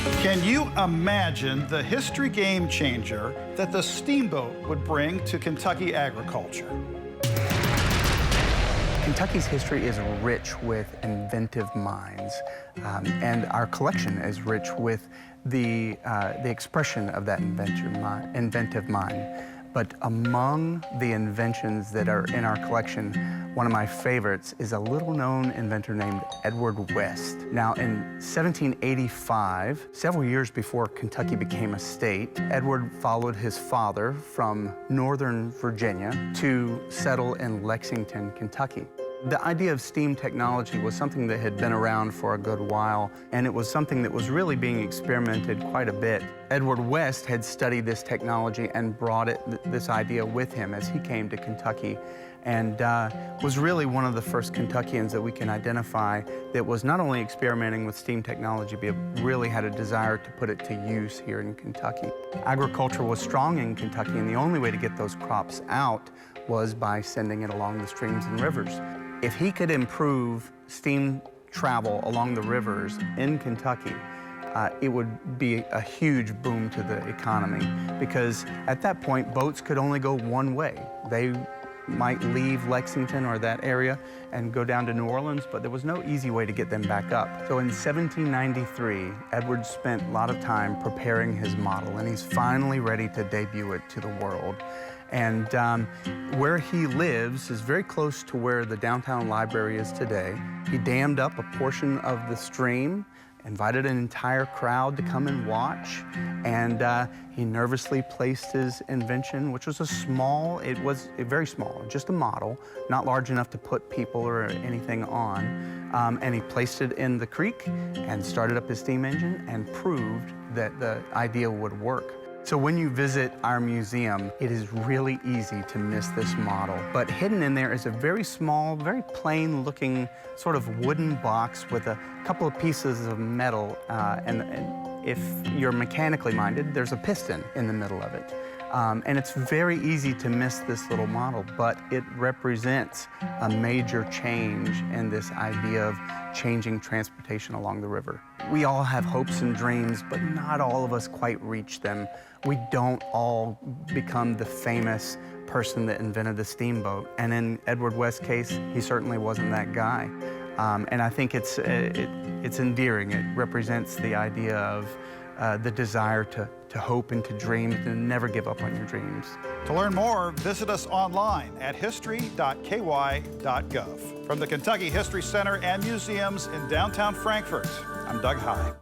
Can you imagine the history game changer that the steamboat would bring to Kentucky agriculture? Kentucky's history is rich with inventive minds, and our collection is rich with the expression of that inventive mind. But among the inventions that are in our collection, one of my favorites is a little-known inventor named Edward West. Now, in 1785, several years before Kentucky became a state, Edward followed his father from northern Virginia to settle in Lexington, Kentucky. The idea of steam technology was something that had been around for a good while, and it was something that was really being experimented quite a bit. Edward West had studied this technology and brought this idea with him as he came to Kentucky, and was really one of the first Kentuckians that we can identify that was not only experimenting with steam technology, but really had a desire to put it to use here in Kentucky. Agriculture was strong in Kentucky, and the only way to get those crops out was by sending it along the streams and rivers. If he could improve steam travel along the rivers in Kentucky, it would be a huge boom to the economy, because at that point, boats could only go one way. They might leave Lexington or that area and go down to New Orleans, but there was no easy way to get them back up. So in 1793, Edward spent a lot of time preparing his model, and he's finally ready to debut it to the world. And where he lives is very close to where the downtown library is today. He dammed up a portion of the stream, invited an entire crowd to come and watch, and he nervously placed his invention, which was very small, just a model, not large enough to put people or anything on, and he placed it in the creek and started up his steam engine and proved that the idea would work. So when you visit our museum, it is really easy to miss this model. But hidden in there is a very small, very plain-looking sort of wooden box with a couple of pieces of metal. And if you're mechanically minded, there's a piston in the middle of it. And it's very easy to miss this little model, but it represents a major change in this idea of changing transportation along the river. We all have hopes and dreams, but not all of us quite reach them. We don't all become the famous person that invented the steamboat. And in Edward West's case, he certainly wasn't that guy. And I think it's endearing. It represents the idea of the desire to hope and to dream, to never give up on your dreams. To learn more, visit us online at history.ky.gov. From the Kentucky History Center and Museums in downtown Frankfort, I'm Doug High.